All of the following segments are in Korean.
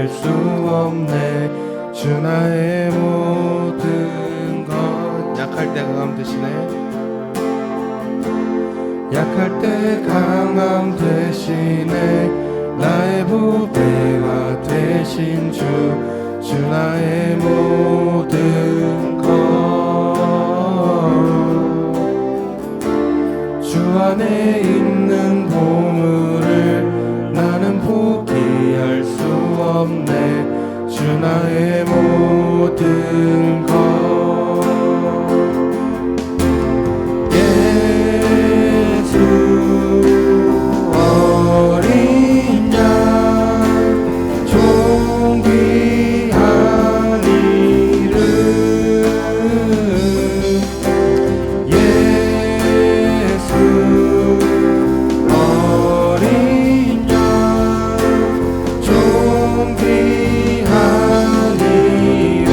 포기할 수 없네. 주 나의 모든 것. 약할 때 강함 되시네. 약할 때 강함 대신에 나의 보배가 되신 주 나의 모든 것. 주 안에 있는 보물을 나는 포기할 수 없네. 주 나의 모든 것. 어린 양 존귀한 이름 예수 어린 양 존귀한 이름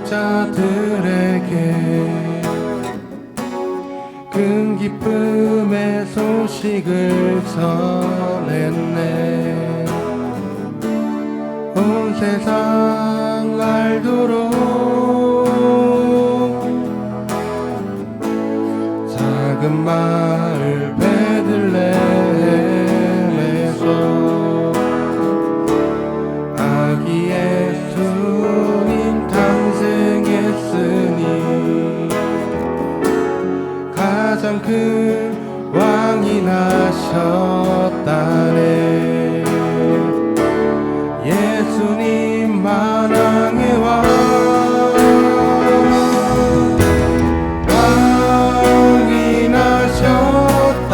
자들에게 큰 기쁨의 소식을 전했네. 온 세상 알도록 작은 마을 베들레헴에서 아기 예수님 탄생했으니 가장 큰 왕이 나셨다네. 예수님 만왕의 왕, 왕이 나셨다.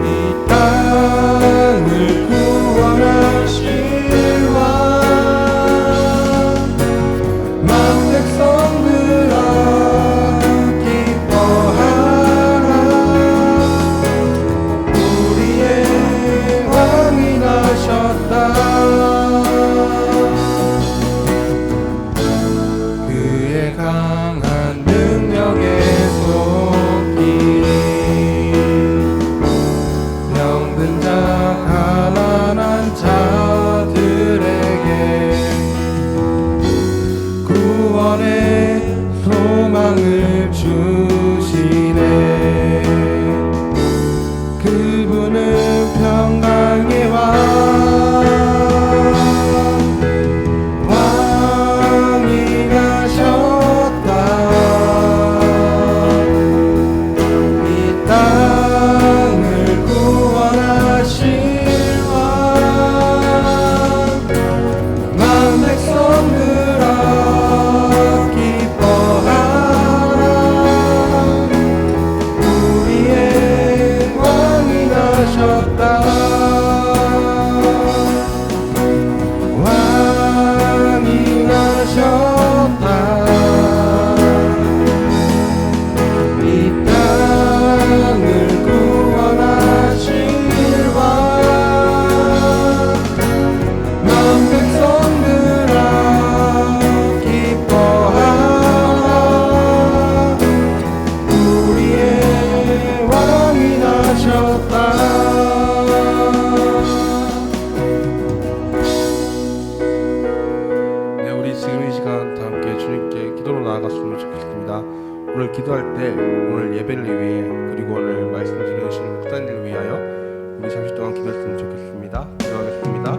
이 땅을 구원하실 왕, 만 백성들아 기뻐하라. 우리의 왕이 나셨다. 그의 강한 능력에 속히 병든 자 가난한 자들에게 구원의 소망을 주시네. 그분은 평강의 왕, 왕이 나셨다. 이 땅을 구원하실 왕, 만 백성들아 기뻐하라. 우리의 왕이 나셨다. 왕이 나셨다. 이 땅을 구원하실 왕, 만 백성들아 기뻐하라. 우리의 왕이 나셨다. 네, 우리 지금 이 시간 다 함께 주님께 기도로 나아갔으면 좋겠습니다. 오늘 기도할 때 오늘 예배를 위해 그리고 오늘 말씀 들으시는 목사님을 위하여 우리 잠시 동안 기도했으면 좋겠습니다. 기도하겠습니다.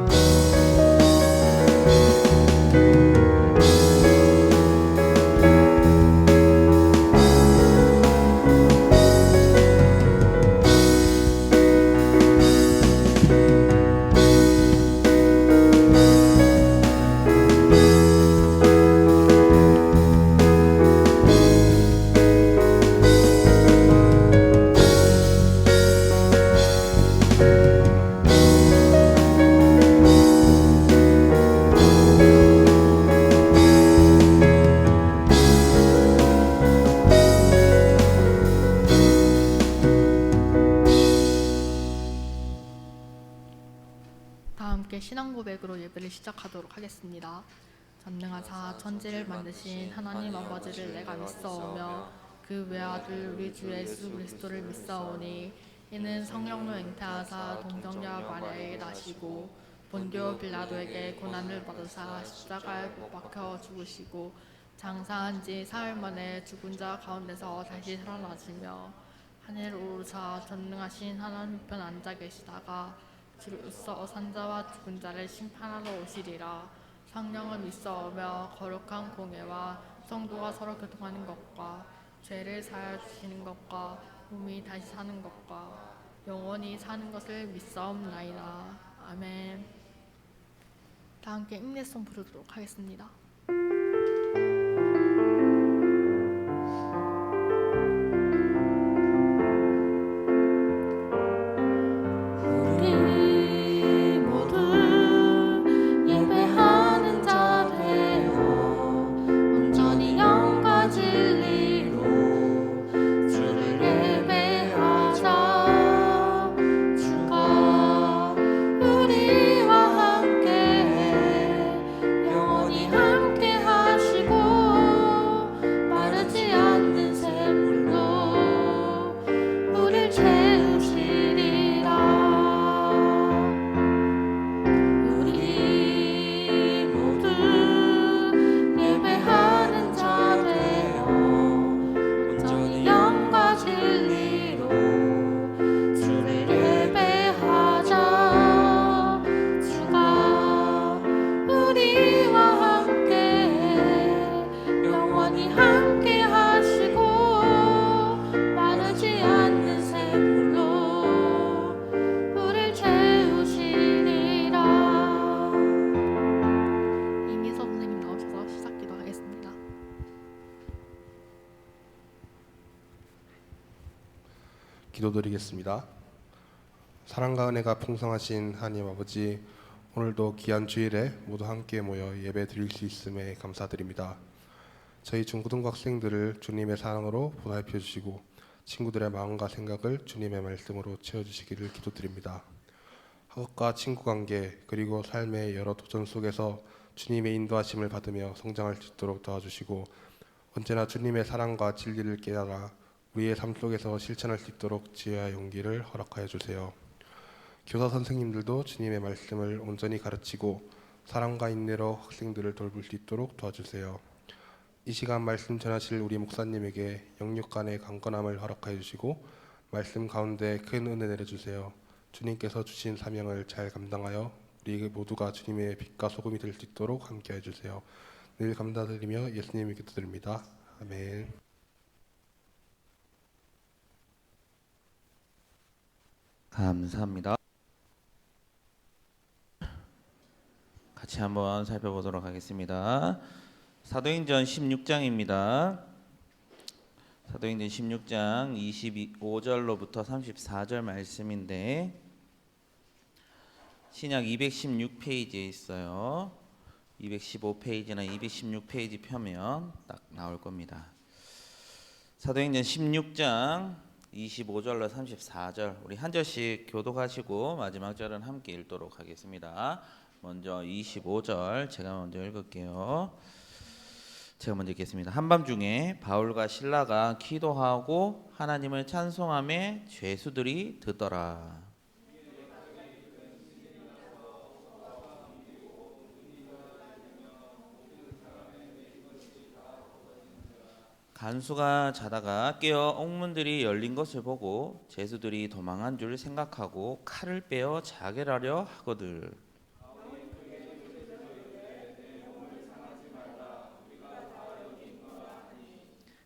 다 함께 신앙 고백으로 예배를 시작하도록 하겠습니다. 전능하사 천지를 만드신 하나님 아버지를 내가 믿사오며 그 외아들 우리 주 예수 그리스도를 믿사오니 이는 성령로 잉태하사 동정녀 마리아에게 나시고 본디오 빌라도에게 고난을 받으사 십자가에 못 박혀 죽으시고 장사한 지 사흘 만에 죽은 자 가운데서 다시 살아나시며 하늘로 오르사 전능하신 하나님 편 앉아 계시다가 주로서 산자와 죽은 자를 심판하러 오시리라. 성령을 믿사오며 거룩한 공예와 성도가 서로 교통하는 것과 죄를 사하여 주시는 것과 몸이 다시 사는 것과 영원히 사는 것을 믿사옵나이다. 아멘. 다 함께 인내송 부르도록 하겠습니다. 우리와 함께 기도드리겠습니다. 사랑과 은혜가 풍성하신 하나님 아버지, 오늘도 귀한 주일에 모두 함께 모여 예배 드릴 수 있음에 감사드립니다. 저희 중고등부 학생들을 주님의 사랑으로 보살펴 주시고 친구들의 마음과 생각을 주님의 말씀으로 채워주시기를 기도드립니다. 학업과 친구 관계 그리고 삶의 여러 도전 속에서 주님의 인도하심을 받으며 성장할 수 있도록 도와주시고 언제나 주님의 사랑과 진리를 깨달아 우리의 삶 속에서 실천할 수 있도록 지혜와 용기를 허락하여 주세요. 교사 선생님들도 주님의 말씀을 온전히 가르치고 사랑과 인내로 학생들을 돌볼 수 있도록 도와주세요. 이 시간 말씀 전하실 우리 목사님에게 영육 간의 강건함을 허락하여 주시고 말씀 가운데 큰 은혜 내려주세요. 주님께서 주신 사명을 잘 감당하여 우리 모두가 주님의 빛과 소금이 될 수 있도록 함께해 주세요. 늘 감사드리며 예수님의 기도드립니다. 아멘. 감사합니다. 같이 한번 살펴보도록 하겠습니다. 사도행전 16장입니다. 사도행전 16장 25절로부터 34절 말씀인데 신약 216페이지에 있어요. 215페이지나 216페이지 펴면 딱 나올 겁니다. 사도행전 16장 25절로 34절 우리 한 절씩 교독하시고 마지막 절은 함께 읽도록 하겠습니다. 먼저 25절 제가 먼저 읽을게요. 제가 먼저 읽겠습니다. 한밤중에 바울과 실라가 기도하고 하나님을 찬송하며 죄수들이 듣더라. 간수가 자다가 깨어 옥문들이 열린 것을 보고 죄수들이 도망한 줄 생각하고 칼을 빼어 자결하려 하거늘.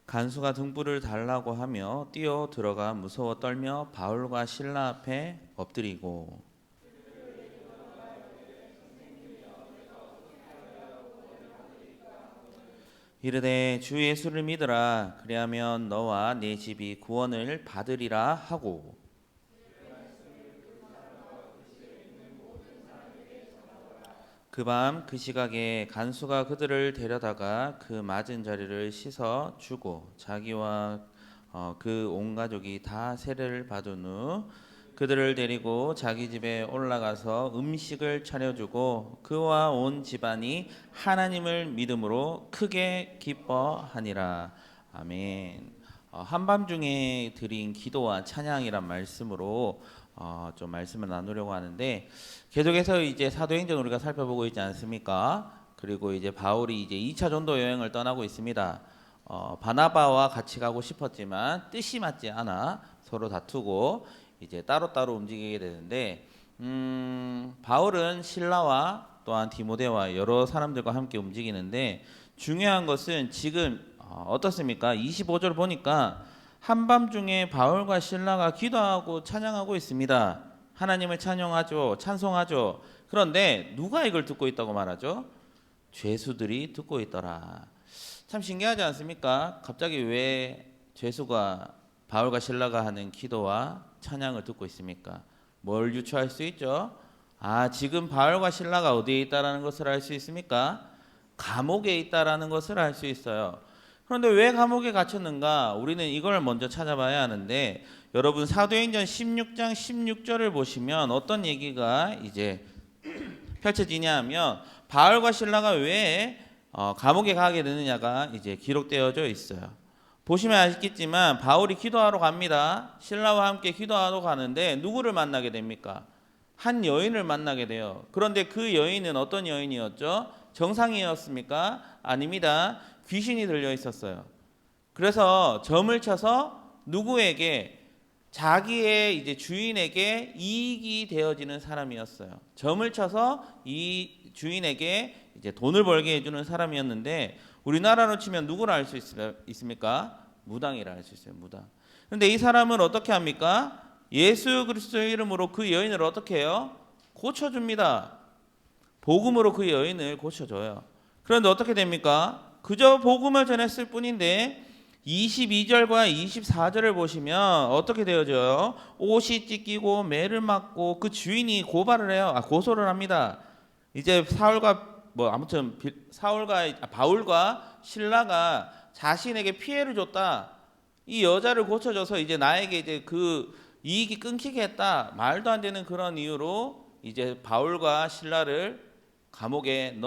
간수가 등불을 달라고 하며 뛰어 들어가 무서워 떨며 바울과 실라 앞에 엎드리고 이르되 주 예수를 믿으라. 그리하면 너와 네 집이 구원을 받으리라 하고 그 밤 그 시각에 간수가 그들을 데려다가 그 맞은 자리를 씻어 주고 자기와 그 온 가족이 다 세례를 받은 후 그들을 데리고 자기 집에 올라가서 음식을 차려주고 그와 온 집안이 하나님을 믿음으로 크게 기뻐하니라. 아멘. 한밤중에 드린 기도와 찬양이란 말씀으로 좀 말씀을 나누려고 하는데 계속해서 이제 사도행전 우리가 살펴보고 있지 않습니까? 그리고 이제 바울이 이제 2차 전도 여행을 떠나고 있습니다. 바나바와 같이 가고 싶었지만 뜻이 맞지 않아 서로 다투고 이제 따로따로 움직이게 되는데 바울은 실라와 또한 디모데와 여러 사람들과 함께 움직이는데 중요한 것은 지금 어떻습니까? 25절 보니까 한밤중에 바울과 실라가 기도하고 찬양하고 있습니다. 하나님을 찬양하죠. 찬송하죠. 그런데 누가 이걸 듣고 있다고 말하죠? 죄수들이 듣고 있더라. 참 신기하지 않습니까? 갑자기 왜 죄수가 바울과 실라가 하는 기도와 찬양을 듣고 있습니까? 뭘 유추할 수 있죠? 지금 바울과 실라가 어디에 있다라는 것을 알 수 있습니까? 감옥에 있다라는 것을 알 수 있어요. 그런데 왜 감옥에 갇혔는가? 우리는 이걸 먼저 찾아봐야 하는데 여러분 사도행전 16장 16절을 보시면 어떤 얘기가 이제 펼쳐지냐 하면 바울과 실라가 왜 감옥에 가게 되느냐가 이제 기록되어져 있어요. 보시면 아시겠지만 바울이 기도하러 갑니다. 실라와 함께 기도하러 가는데 누구를 만나게 됩니까? 한 여인을 만나게 돼요. 그런데 그 여인은 어떤 여인이었죠? 정상이었습니까? 아닙니다. 귀신이 들려 있었어요. 그래서 점을 쳐서 누구에게 자기의 이제 주인에게 이익이 되어지는 사람이었어요. 점을 쳐서 이 주인에게 이제 돈을 벌게 해주는 사람이었는데 우리나라로 치면 누구를 알 수 있습니까? 무당이라 할 수 있어요. 무당. 그런데 이 사람은 어떻게 합니까? 예수 그리스도의 이름으로 그 여인을 어떻게 해요? 고쳐줍니다. 복음으로 그 여인을 고쳐줘요. 그런데 어떻게 됩니까? 그저 복음을 전했을 뿐인데 22절과 24절을 보시면 어떻게 되어져요? 옷이 찢기고 매를 맞고 그 주인이 고발을 해요. 고소를 합니다. 이제 바울과 신라가 자신에게 피해를 줬다. 이 여자를 고쳐줘서 이제 나에게 이제 그 이익이 끊기게 했다. 말도 안 되는 그런 이유로 이제 바울과 신라를 감옥에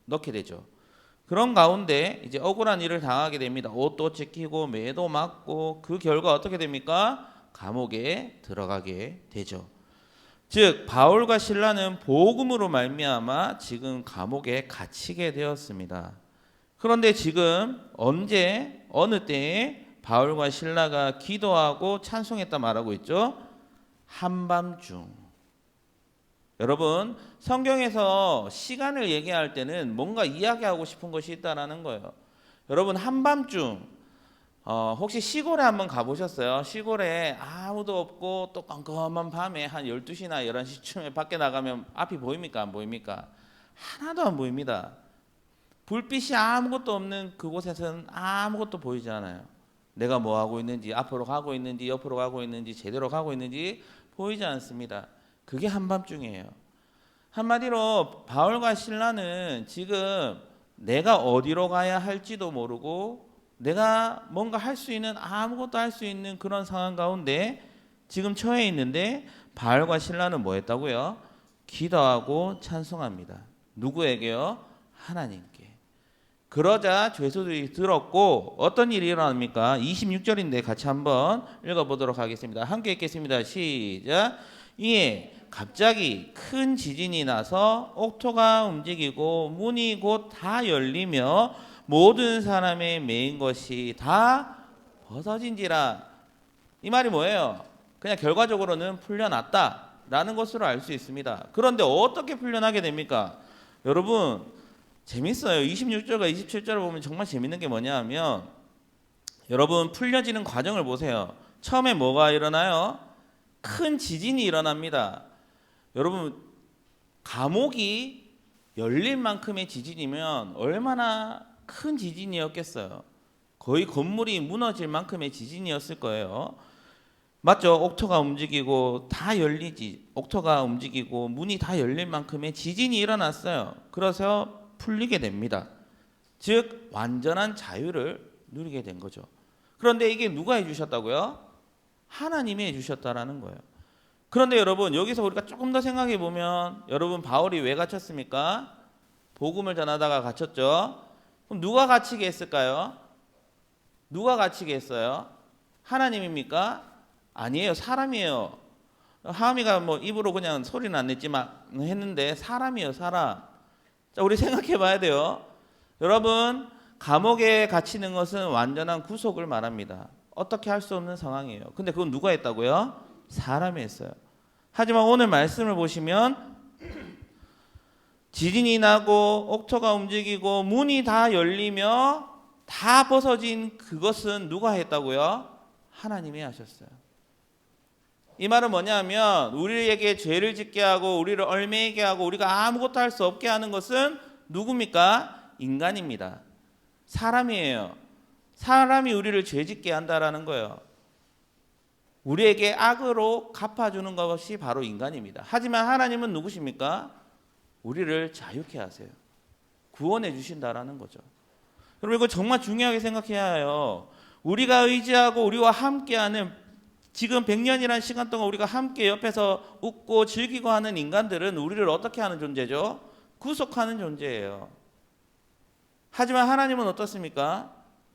넣게 되죠. 그런 가운데 이제 억울한 일을 당하게 됩니다. 옷도 찢기고 매도 맞고 그 결과 어떻게 됩니까? 감옥에 들어가게 되죠. 즉 바울과 신라는 복음으로 말미암아 지금 감옥에 갇히게 되었습니다. 그런데 지금 언제 어느 때에 바울과 신라가 기도하고 찬송했다 말하고 있죠? 한밤중. 여러분 성경에서 시간을 얘기할 때는 뭔가 이야기하고 싶은 것이 있다라는 거예요. 여러분 한밤중 혹시 시골에 한번 가보셨어요? 시골에 아무도 없고 또 깜깜한 밤에 한 12시나 11시쯤에 밖에 나가면 앞이 보입니까? 안 보입니까? 하나도 안 보입니다. 불빛이 아무것도 없는 그곳에서는 아무것도 보이지 않아요. 내가 뭐 하고 있는지, 앞으로 가고 있는지, 옆으로 가고 있는지, 제대로 가고 있는지 보이지 않습니다. 그게 한밤중이에요. 한마디로 바울과 신라는 지금 내가 어디로 가야 할지도 모르고 내가 뭔가 할 수 있는 아무것도 할 수 있는 그런 상황 가운데 지금 처해 있는데 바울과 신라는 뭐 했다고요? 기도하고 찬송합니다. 누구에게요? 하나님께. 그러자 죄수들이 들었고 어떤 일이 일어납니까? 26절인데 같이 한번 읽어보도록 하겠습니다. 함께 읽겠습니다. 시작. 이에 갑자기 큰 지진이 나서 옥토가 움직이고 문이 곧 다 열리며 모든 사람의 매인 것이 다 벗어진지라. 이 말이 뭐예요? 그냥 결과적으로는 풀려났다라는 것으로 알 수 있습니다. 그런데 어떻게 풀려나게 됩니까? 여러분 재밌어요. 26절과 27절을 보면 정말 재밌는 게 뭐냐 하면 여러분 풀려지는 과정을 보세요. 처음에 뭐가 일어나요? 큰 지진이 일어납니다. 여러분 감옥이 열릴 만큼의 지진이면 얼마나 큰 지진이었겠어요. 거의 건물이 무너질 만큼의 지진이었을 거예요. 맞죠? 옥토가 움직이고 다 열리지. 옥토가 움직이고 문이 다 열릴 만큼의 지진이 일어났어요. 그래서 풀리게 됩니다. 즉 완전한 자유를 누리게 된 거죠. 그런데 이게 누가 해주셨다고요? 하나님이 해주셨다라는 거예요. 그런데 여러분 여기서 우리가 조금 더 생각해 보면 여러분 바울이 왜 갇혔습니까? 복음을 전하다가 갇혔죠. 그럼 누가 갇히게 했을까요? 누가 갇히게 했어요? 하나님입니까? 아니에요. 사람이에요. 하미가 뭐 입으로 그냥 소리는 안 냈지만 했는데 사람이에요. 사람. 자, 우리 생각해 봐야 돼요. 여러분 감옥에 갇히는 것은 완전한 구속을 말합니다. 어떻게 할 수 없는 상황이에요. 근데 그건 누가 했다고요? 사람이 했어요. 하지만 오늘 말씀을 보시면 지진이 나고 옥토가 움직이고 문이 다 열리며 다 벗어진 그것은 누가 했다고요? 하나님이 하셨어요. 이 말은 뭐냐면 우리에게 죄를 짓게 하고 우리를 얽매이게 하고 우리가 아무것도 할 수 없게 하는 것은 누굽니까? 인간입니다. 사람이에요. 사람이 우리를 죄짓게 한다라는 거예요. 우리에게 악으로 갚아주는 것이 바로 인간입니다. 하지만 하나님은 누구십니까? 우리를 자유케 하세요. 구원해 주신다라는 거죠. 여러분 이거 정말 중요하게 생각해야 해요. 우리가 의지하고 우리와 함께하는 지금 100년이라는 시간 동안 우리가 함께 옆에서 웃고 즐기고 하는 인간들은 우리를 어떻게 하는 존재죠? 구속하는 존재예요. 하지만 하나님은 어떻습니까?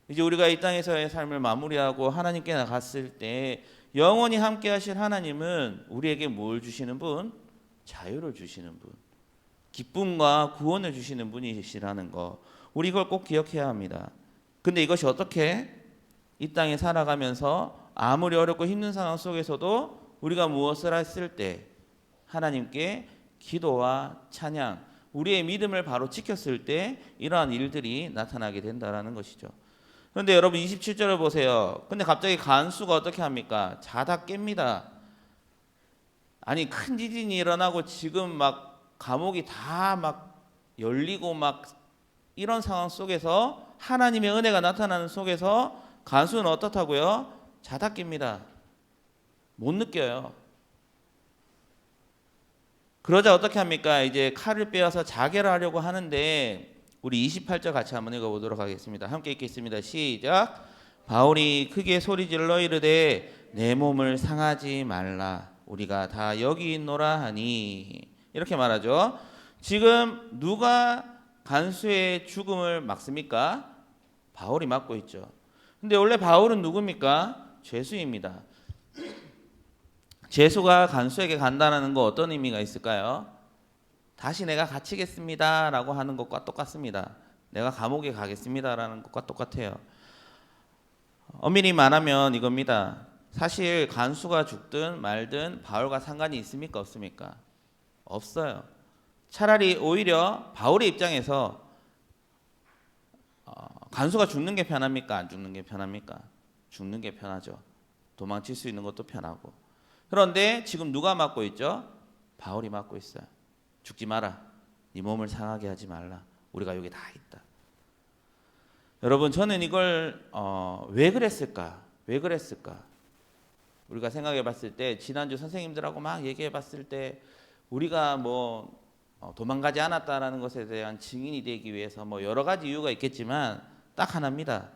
이제 우리가 이 땅에서의 삶을 마무리하고 하나님께 나갔을 때 영원히 함께 하실 하나님은 우리에게 뭘 주시는 분? 자유를 주시는 분. 기쁨과 구원을 주시는 분이시라는 거. 우리 이걸 꼭 기억해야 합니다. 근데 이것이 어떻게 이 땅에 살아가면서 아무리 어렵고 힘든 상황 속에서도 우리가 무엇을 했을 때 하나님께 기도와 찬양, 우리의 믿음을 바로 지켰을 때 이러한 일들이 나타나게 된다는 것이죠. 그런데 여러분 27절을 보세요. 근데 갑자기 간수가 어떻게 합니까? 자다 깹니다. 아니 큰 지진이 일어나고 지금 막 감옥이 다 막 열리고 막 이런 상황 속에서 하나님의 은혜가 나타나는 속에서 간수는 어떻다고요? 자다깁니다. 못 느껴요. 그러자 어떻게 합니까? 이제 칼을 빼어서 자결을 하려고 하는데 우리 28절 같이 한번 읽어보도록 하겠습니다. 함께 읽겠습니다. 시작. 바울이 크게 소리질러 이르되 내 몸을 상하지 말라. 우리가 다 여기 있노라 하니. 이렇게 말하죠. 지금 누가 간수의 죽음을 막습니까? 바울이 막고 있죠. 근데 원래 바울은 누굽니까? 죄수입니다. 죄수가 간수에게 간다는 거 어떤 의미가 있을까요? 다시 내가 갇히겠습니다 라고 하는 것과 똑같습니다. 내가 감옥에 가겠습니다 라는 것과 똑같아요. 엄밀히 말하면 이겁니다. 사실 간수가 죽든 말든 바울과 상관이 있습니까? 없습니까? 없어요. 차라리 오히려 바울의 입장에서 간수가 죽는 게 편합니까? 안 죽는 게 편합니까? 죽는 게 편하죠. 도망칠 수 있는 것도 편하고. 그런데 지금 누가 맡고 있죠? 바울이 맡고 있어요. 죽지 마라. 네 몸을 상하게 하지 말라. 우리가 여기 다 있다. 여러분 저는 이걸 왜 그랬을까? 왜 그랬을까? 우리가 생각해 봤을 때 지난주 선생님들하고 막 얘기해 봤을 때 우리가 뭐 도망가지 않았다라는 것에 대한 증인이 되기 위해서 뭐 여러 가지 이유가 있겠지만 딱 하나입니다.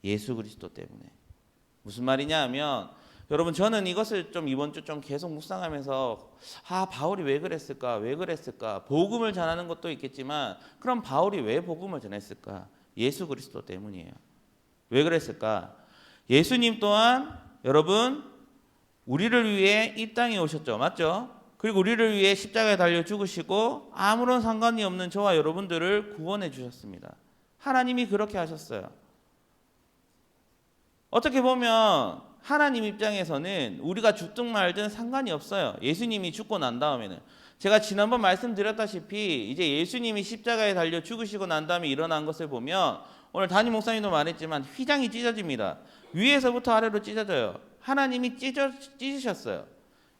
예수 그리스도 때문에. 무슨 말이냐 하면 여러분 저는 이것을 좀 이번 주 좀 계속 묵상하면서 바울이 왜 그랬을까? 왜 그랬을까? 복음을 전하는 것도 있겠지만 그럼 바울이 왜 복음을 전했을까? 예수 그리스도 때문이에요. 왜 그랬을까? 예수님 또한 여러분 우리를 위해 이 땅에 오셨죠. 맞죠? 그리고 우리를 위해 십자가에 달려 죽으시고 아무런 상관이 없는 저와 여러분들을 구원해 주셨습니다. 하나님이 그렇게 하셨어요. 어떻게 보면 하나님 입장에서는 우리가 죽든 말든 상관이 없어요. 예수님이 죽고 난 다음에는. 제가 지난번 말씀드렸다시피 이제 예수님이 십자가에 달려 죽으시고 난 다음에 일어난 것을 보면 오늘 담임 목사님도 말했지만 휘장이 찢어집니다. 위에서부터 아래로 찢어져요. 하나님이 찢으셨어요.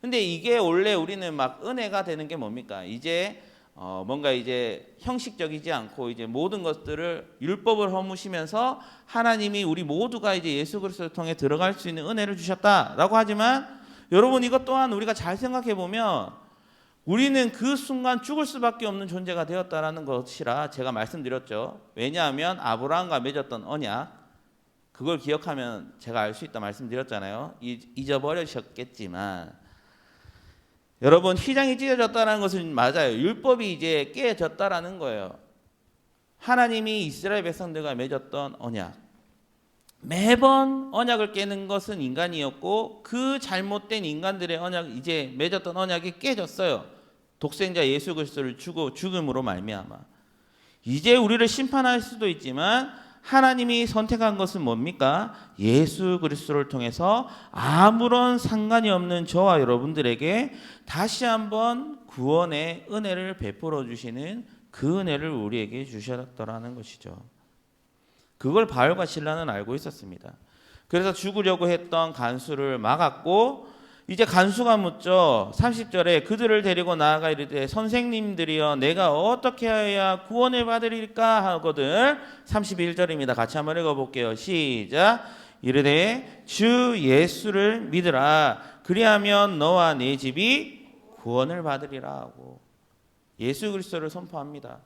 근데 이게 원래 우리는 막 은혜가 되는 게 뭡니까? 이제 뭔가 이제 형식적이지 않고 이제 모든 것들을 율법을 허무시면서 하나님이 우리 모두가 이제 예수 그리스도를 통해 들어갈 수 있는 은혜를 주셨다라고 하지만 여러분 이것 또한 우리가 잘 생각해 보면 우리는 그 순간 죽을 수밖에 없는 존재가 되었다라는 것이라 제가 말씀드렸죠. 왜냐하면 아브라함과 맺었던 언약 그걸 기억하면 제가 알 수 있다 말씀드렸잖아요. 잊어버리셨겠지만 여러분 휘장이 찢어졌다는 것은 맞아요. 율법이 이제 깨졌다라는 거예요. 하나님이 이스라엘 백성들과 맺었던 언약. 매번 언약을 깨는 것은 인간이었고 그 잘못된 인간들의 언약 이제 맺었던 언약이 깨졌어요. 독생자 예수 그리스도를 죽음으로 말미암아. 이제 우리를 심판할 수도 있지만 하나님이 선택한 것은 뭡니까? 예수 그리스도를 통해서 아무런 상관이 없는 저와 여러분들에게 다시 한번 구원의 은혜를 베풀어 주시는 그 은혜를 우리에게 주셨더라는 것이죠. 그걸 바울과 실라는 알고 있었습니다. 그래서 죽으려고 했던 간수를 막았고 이제 간수가 묻죠. 30절에 그들을 데리고 나아가 이르되 선생님들이여 내가 어떻게 해야 구원을 받으리까 하거든. 31절입니다. 같이 한번 읽어볼게요. 시작. 이르되 주 예수를 믿으라. 그리하면 너와 네 집이 구원을 받으리라 하고 예수 그리스도를 선포합니다.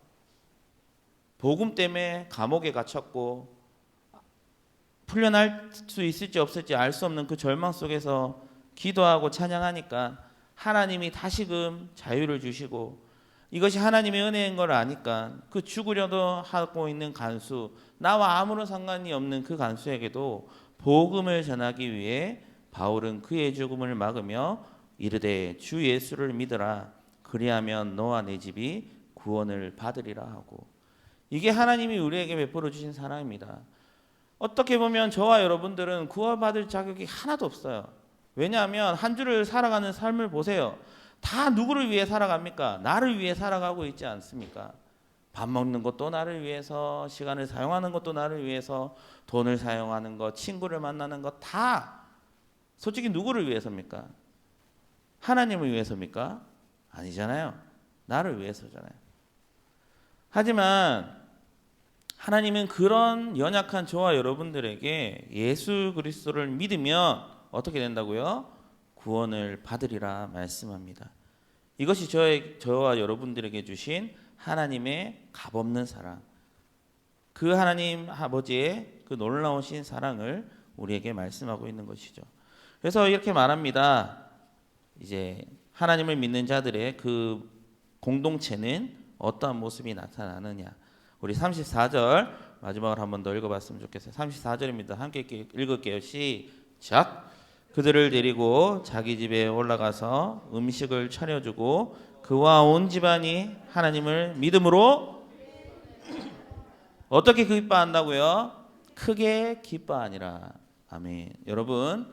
복음 때문에 감옥에 갇혔고 풀려날 수 있을지 없을지 알 수 없는 그 절망 속에서 기도하고 찬양하니까 하나님이 다시금 자유를 주시고 이것이 하나님의 은혜인 걸 아니까 그 죽으려도 하고 있는 간수 나와 아무런 상관이 없는 그 간수에게도 복음을 전하기 위해 바울은 그의 죽음을 막으며 이르되 주 예수를 믿으라 그리하면 너와 내 집이 구원을 받으리라 하고 이게 하나님이 우리에게 베풀어 주신 사랑입니다. 어떻게 보면 저와 여러분들은 구원받을 자격이 하나도 없어요. 왜냐하면 한 주를 살아가는 삶을 보세요. 다 누구를 위해 살아갑니까? 나를 위해 살아가고 있지 않습니까? 밥 먹는 것도 나를 위해서, 시간을 사용하는 것도 나를 위해서, 돈을 사용하는 것, 친구를 만나는 것 다 솔직히 누구를 위해서입니까? 하나님을 위해서입니까? 아니잖아요. 나를 위해서잖아요. 하지만 하나님은 그런 연약한 저와 여러분들에게 예수 그리스도를 믿으면 어떻게 된다고요? 구원을 받으리라 말씀합니다. 이것이 저와 여러분들에게 주신 하나님의 값없는 사랑, 그 하나님 아버지의 그 놀라우신 사랑을 우리에게 말씀하고 있는 것이죠. 그래서 이렇게 말합니다. 이제 하나님을 믿는 자들의 그 공동체는 어떠한 모습이 나타나느냐. 우리 34절 마지막으로 한 번 더 읽어봤으면 좋겠어요. 34절입니다. 함께 읽을게요. 시작. 그들을 데리고 자기 집에 올라가서 음식을 차려주고 그와 온 집안이 하나님을 믿음으로 어떻게 기뻐한다고요? 크게 기뻐하니라. 아멘. 여러분,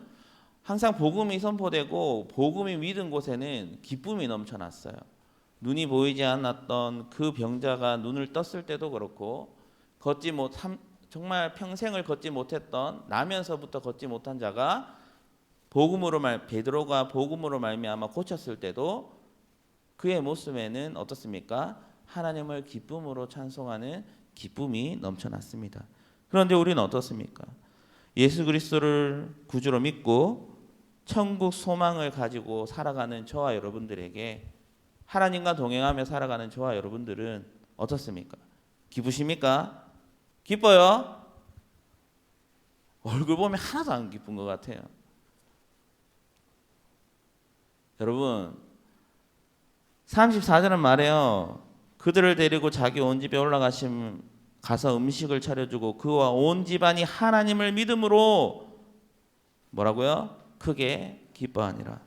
항상 복음이 선포되고 복음이 믿은 곳에는 기쁨이 넘쳐났어요. 눈이 보이지 않았던 그 병자가 눈을 떴을 때도 그렇고 정말 평생을 걷지 못했던 나면서부터 걷지 못한 자가 베드로가 복음으로 말미암아 고쳤을 때도 그의 모습에는 어떻습니까? 하나님을 기쁨으로 찬송하는 기쁨이 넘쳐났습니다. 그런데 우리는 어떻습니까? 예수 그리스도를 구주로 믿고 천국 소망을 가지고 살아가는 저와 여러분들에게, 하나님과 동행하며 살아가는 저와 여러분들은 어떻습니까? 기쁘십니까? 기뻐요? 얼굴 보면 하나도 안 기쁜 것 같아요. 여러분, 34절은 말해요. 그들을 데리고 자기 온 집에 가서 음식을 차려주고 그와 온 집안이 하나님을 믿음으로 뭐라고요? 크게 기뻐하니라.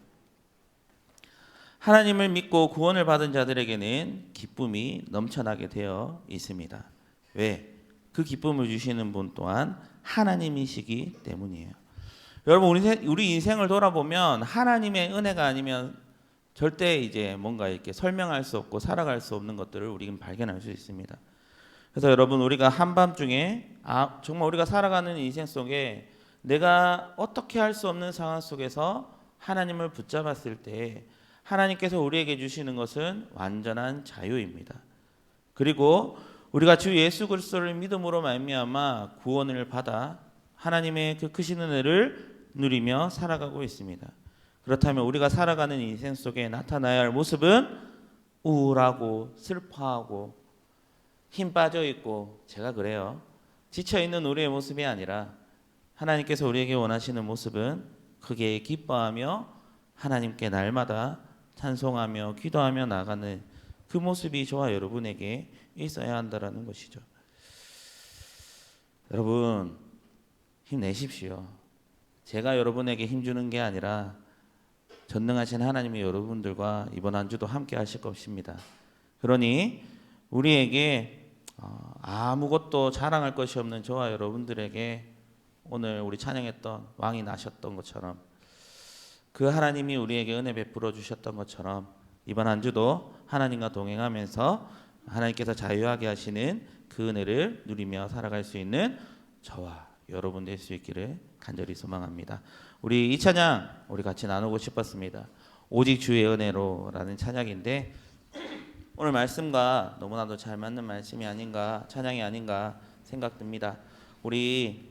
하나님을 믿고 구원을 받은 자들에게는 기쁨이 넘쳐나게 되어 있습니다. 왜? 그 기쁨을 주시는 분 또한 하나님이시기 때문이에요. 여러분, 우리 인생을 돌아보면 하나님의 은혜가 아니면 절대 이제 뭔가 이렇게 설명할 수 없고 살아갈 수 없는 것들을 우리는 발견할 수 있습니다. 그래서 여러분, 우리가 한밤중에 정말 우리가 살아가는 인생 속에 내가 어떻게 할 수 없는 상황 속에서 하나님을 붙잡았을 때 하나님께서 우리에게 주시는 것은 완전한 자유입니다. 그리고 우리가 주 예수 그리스도를 믿음으로 말미암아 구원을 받아 하나님의 그 크신 은혜를 누리며 살아가고 있습니다. 그렇다면 우리가 살아가는 인생 속에 나타나야 할 모습은 우울하고 슬퍼하고 힘 빠져 있고, 제가 그래요, 지쳐 있는 우리의 모습이 아니라 하나님께서 우리에게 원하시는 모습은 크게 기뻐하며 하나님께 날마다 찬송하며 기도하며 나가는 그 모습이 저와 여러분에게 있어야 한다라는 것이죠. 여러분, 힘내십시오. 제가 여러분에게 힘주는 게 아니라 전능하신 하나님이 여러분들과 이번 한 주도 함께 하실 것입니다. 그러니 우리에게 아무것도 자랑할 것이 없는 저와 여러분들에게 오늘 우리 찬양했던 왕이 나셨던 것처럼, 그 하나님이 우리에게 은혜 베풀어 주셨던 것처럼 이번 한 주도 하나님과 동행하면서 하나님께서 자유하게 하시는 그 은혜를 누리며 살아갈 수 있는 저와 여러분 될 수 있기를 간절히 소망합니다. 우리 이 찬양 우리 같이 나누고 싶었습니다. 오직 주의 은혜로라는 찬양인데, 오늘 말씀과 너무나도 잘 맞는 말씀이 아닌가, 찬양이 아닌가 생각됩니다. 우리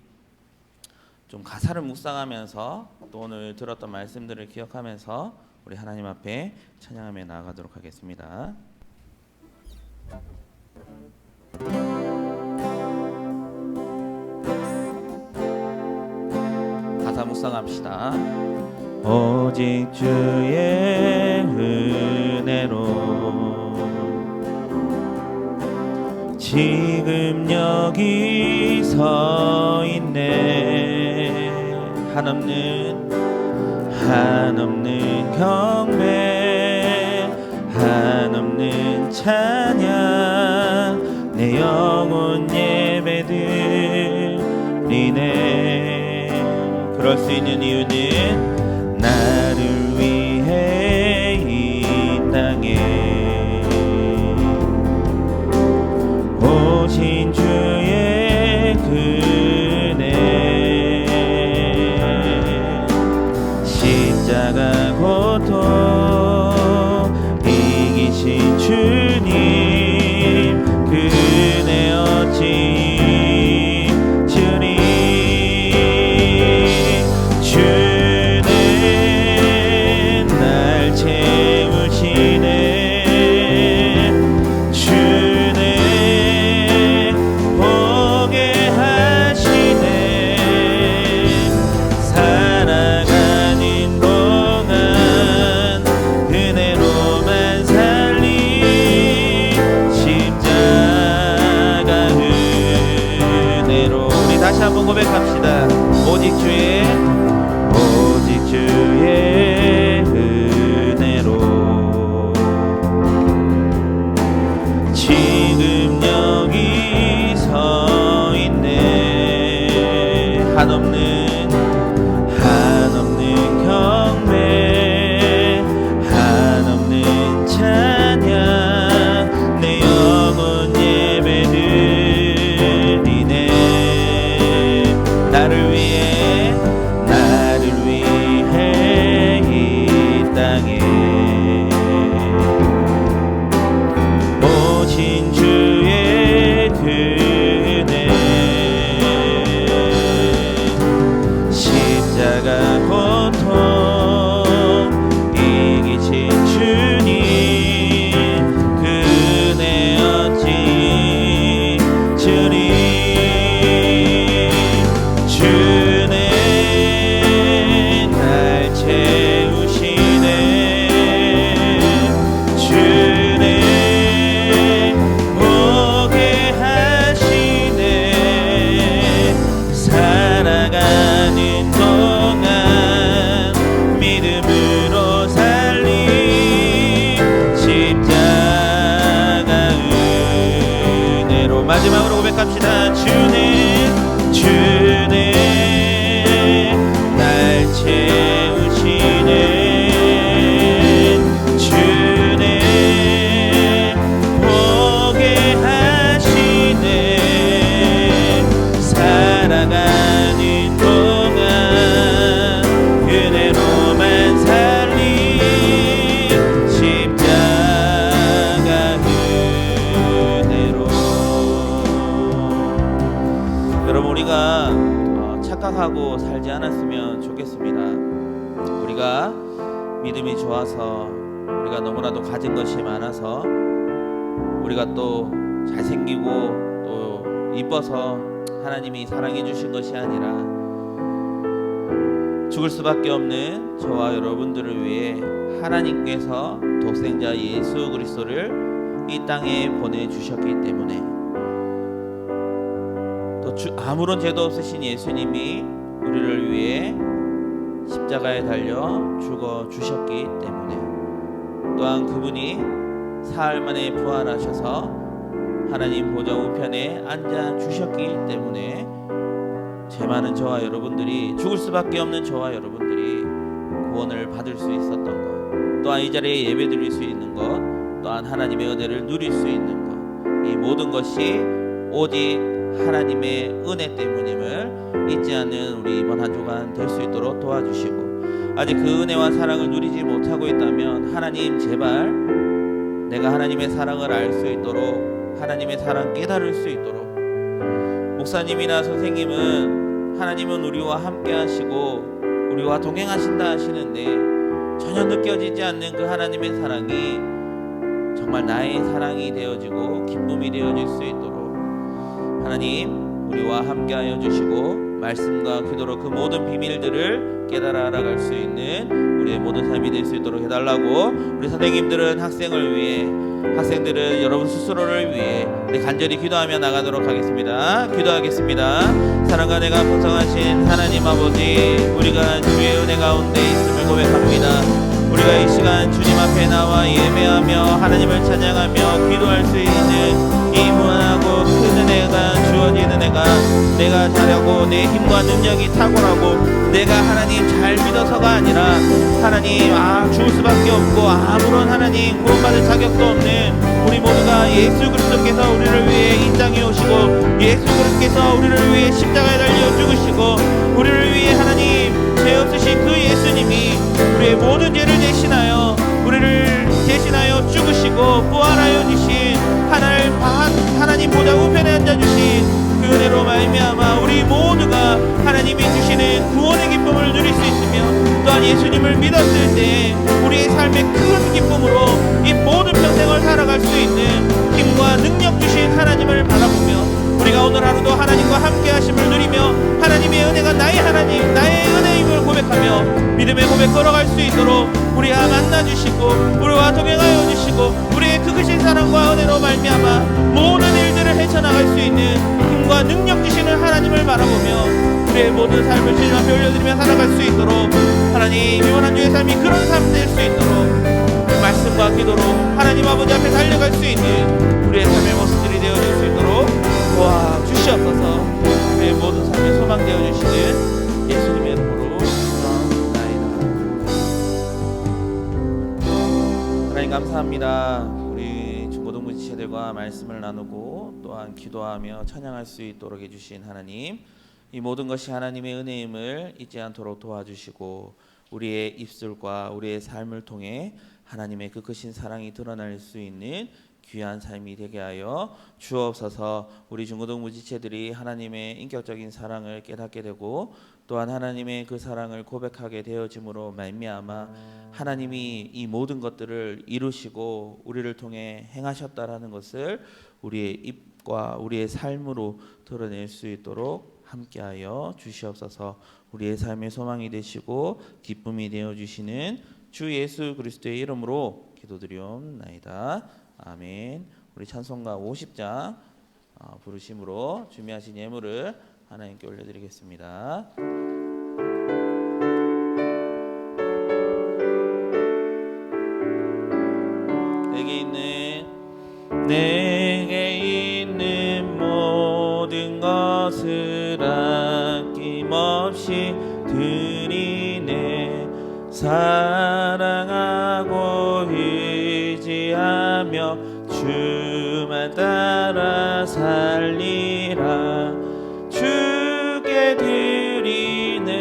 좀 가사를 묵상하면서 또 오늘 들었던 말씀들을 기억하면서 우리 하나님 앞에 찬양하며 나아가도록 하겠습니다. 가사 묵상합시다. 오직 주의 은혜로 지금 여기 서 있네. 한없는 경배, 한없는 찬양, 내 영혼 예배드리네. 그럴 수 있는 이유는 나를 위해 이 땅에 오신 주의 은혜, 십자가 고통 이기신 주님, 그 은혜 어찌 한번 고백합시다. 오직 주의 은혜로 지금 여기 서 있네. 한없는 경배, 한없는 찬양, 내 영혼 예배드리네. 나를 위해 이 땅에 오신 주의 은혜, 십자가 고통 이기신 주님, 그 은혜 어찌 주님, 주는 날 채우시네. 주는 보게 하시네. 살아가는 동안 믿음으로 살리 십자가 은혜로. 마지막으로 고백합시다. 주는 날 채우시네. 주는 보게 하시네. 살아가는 동안 은혜로만 살리 십자가 은혜로. 여러분, 우리가 착각하고 살지 않았으면 좋겠습니다. 우리가 믿음이 좋아서, 우리가 너무나도 가진 것이 많아서, 우리가 또 잘생기고 또 이뻐서 하나님이 사랑해 주신 것이 아니라 죽을 수밖에 없는 저와 여러분들을 위해 하나님께서 독생자 예수 그리스도를 이 땅에 보내주셨기 때문에, 또 아무런 죄도 없으신 예수님이 우리를 위해 십자가에 달려 죽어 주셨기 때문에, 또한 그분이 사흘 만에 부활하셔서 하나님 보좌 우편에 앉아 주셨기 때문에, 죄 많은 저와 여러분들이, 죽을 수밖에 없는 저와 여러분들이 구원을 받을 수 있었던 것, 또한 이 자리에 예배 드릴 수 있는 것, 또한 하나님의 은혜를 누릴 수 있는 것, 이 모든 것이 오직 하나님의 은혜 때문임을 잊지 않는 우리 이번 한 주간 될 수 있도록 도와주시고, 아직 그 은혜와 사랑을 누리지 못하고 있다면 하나님 제발 내가 하나님의 사랑을 알 수 있도록, 하나님의 사랑 깨달을 수 있도록, 목사님이나 선생님은 하나님은 우리와 함께 하시고 우리와 동행하신다 하시는데 전혀 느껴지지 않는 그 하나님의 사랑이 정말 나의 사랑이 되어지고 기쁨이 되어질 수 있도록 하나님 우리와 함께하여 주시고, 말씀과 기도로 그 모든 비밀들을 깨달아 알아갈 수 있는 우리의 모든 삶이 될 수 있도록 해달라고, 우리 선생님들은 학생을 위해, 학생들은 여러분 스스로를 위해 우리 간절히 기도하며 나가도록 하겠습니다. 기도하겠습니다. 사랑과 내가 풍성하신 하나님 아버지, 우리가 주의 은혜 가운데 있음을 고백합니다. 우리가 이 시간 주님 앞에 나와 예배하며 하나님을 찬양하며 기도할 수 있는 이 무한하고 큰 은혜가 주어진 은혜가, 내가 잘하고 내 힘과 능력이 탁월하고 내가 하나님 잘 믿어서가 아니라 하나님 죽을 수밖에 없고 아무런 하나님 구원받을 자격도 없는 우리 모두가 예수 그리스도께서 우리를 위해 이 땅에 오시고, 예수 그리스도께서 우리를 위해 십자가에 달려 죽으시고, 우리를 위해 하나님 죄 없으신 그 예수님이 우리의 모든 죄를 대신하여 우리를 대신하여 죽으시고 부활하여 주신 하나님 보좌 우편에 앉아주신 그 은혜로 말미암아 우리 모두가 하나님이 주시는 구원의 기쁨을 누릴 수 있으며, 또한 예수님을 믿었을 때 우리의 삶의 큰 기쁨으로 이 모든 평생을 살아갈 수 있는 힘과 능력 주신 하나님을 바라보며, 우리가 오늘 하루도 하나님과 함께 하심을 누리며 하나님의 은혜가 나의 하나님, 나의 은혜임을 고백하며 믿음의 고백 걸어갈 수 있도록 우리와 만나주시고 우리와 동행하여 주시고, 우리의 그 크신 사랑과 은혜로 말미암아 모든 일들을 헤쳐나갈 수 있는 힘과 능력 주시는 하나님을 바라보며 바라보며 우리의 모든 삶을 주님 앞에 올려드리며 살아갈 수 있도록 하나님 이번 한 주의 삶이 그런 삶 될 수 있도록 그 말씀과 기도로 하나님 아버지 앞에 달려갈 수 있는 우리의 삶의 모습들이 되어질 수 있도록 도와주시옵소서. 우리의 모든 삶의 소망 되어주시는 예수님의 이름으로 기도하옵나이다. 하나님 감사합니다. 우리 중고등부 지체들과 말씀을 나누고 또한 기도하며 찬양할 수 있도록 해주신 하나님, 이 모든 것이 하나님의 은혜임을 잊지 않도록 도와주시고 우리의 입술과 우리의 삶을 통해 하나님의 그 크신 사랑이 드러날 수 있는 귀한 삶이 되게 하여 주옵소서. 우리 중고등부 지체들이 하나님의 인격적인 사랑을 깨닫게 되고 또한 하나님의 그 사랑을 고백하게 되어짐으로 말미암아 하나님이 이 모든 것들을 이루시고 우리를 통해 행하셨다라는 것을 우리의 입과 우리의 삶으로 드러낼 수 있도록 함께하여 주시옵소서. 우리의 삶의 소망이 되시고 기쁨이 되어주시는 주 예수 그리스도의 이름으로 기도드리옵나이다. 아멘. 우리 찬송가 50장 부르심으로 준비하신 예물을 하나님께 올려드리겠습니다. 내게 있는 모든 것을 아낌없이 드리네. 사랑하고 의지하며 주만 따라 살리라. 주께 드리네.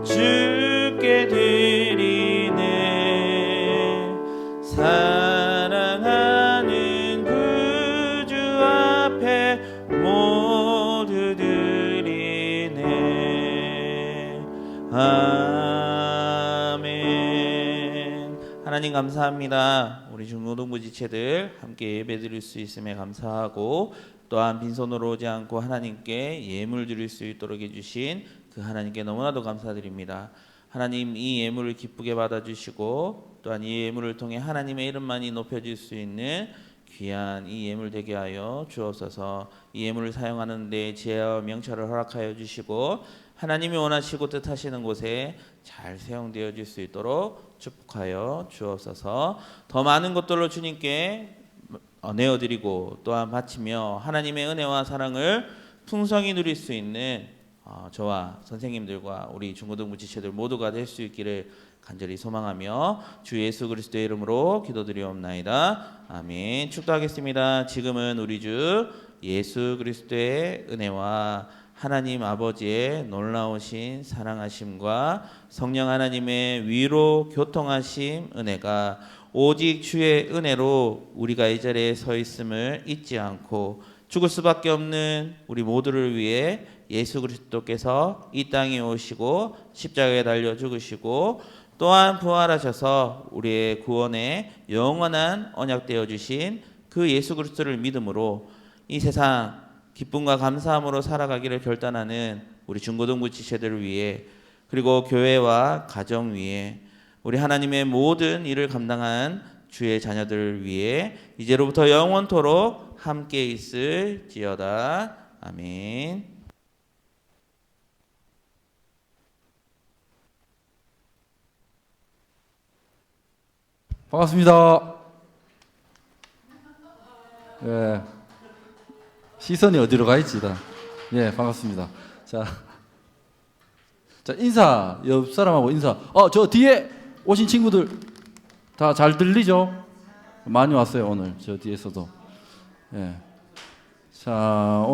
주께 드리네. 사랑하는 구주 앞에 모두 드리네. 아멘. 하나님 감사합니다. 우리 중고등부 지체들 함께 예배드릴 수 있음에 감사하고 또한 빈손으로 오지 않고 하나님께 예물 드릴 수 있도록 해주신 그 하나님께 너무나도 감사드립니다. 하나님 이 예물을 기쁘게 받아주시고 또한 이 예물을 통해 하나님의 이름만이 높여질 수 있는 귀한 이 예물 되게 하여 주옵소서. 이 예물을 사용하는 데 지혜와 명철을 허락하여 주시고 하나님이 원하시고 뜻하시는 곳에 잘 사용되어질 수 있도록 축복하여 주옵소서. 더 많은 것들로 주님께 내어드리고 또한 바치며 하나님의 은혜와 사랑을 풍성히 누릴 수 있는 저와 선생님들과 우리 중고등부 지체들 모두가 될 수 있기를 간절히 소망하며 주 예수 그리스도의 이름으로 기도드리옵나이다. 아멘. 축도하겠습니다. 지금은 우리 주 예수 그리스도의 은혜와 하나님 아버지의 놀라우신 사랑하심과 성령 하나님의 위로 교통하심 은혜가 오직 주의 은혜로 우리가 이 자리에 서 있음을 잊지 않고 죽을 수밖에 없는 우리 모두를 위해 예수 그리스도께서 이 땅에 오시고 십자가에 달려 죽으시고 또한 부활하셔서 우리의 구원에 영원한 언약 되어 주신 그 예수 그리스도를 믿음으로 이 세상 기쁨과 감사함으로 살아가기를 결단하는 우리 중고등부 지체들을 위해 그리고 교회와 가정 위에 우리 하나님의 모든 일을 감당한 주의 자녀들을 위해 이제로부터 영원토록 함께 있을지어다. 아멘. 반갑습니다. 예. 시선이 어디로 가 있지? 예, 반갑습니다. 자, 인사, 옆 사람하고 인사. 저 뒤에 오신 친구들 다 잘 들리죠? 많이 왔어요, 오늘. 저 뒤에서도. 예. 자,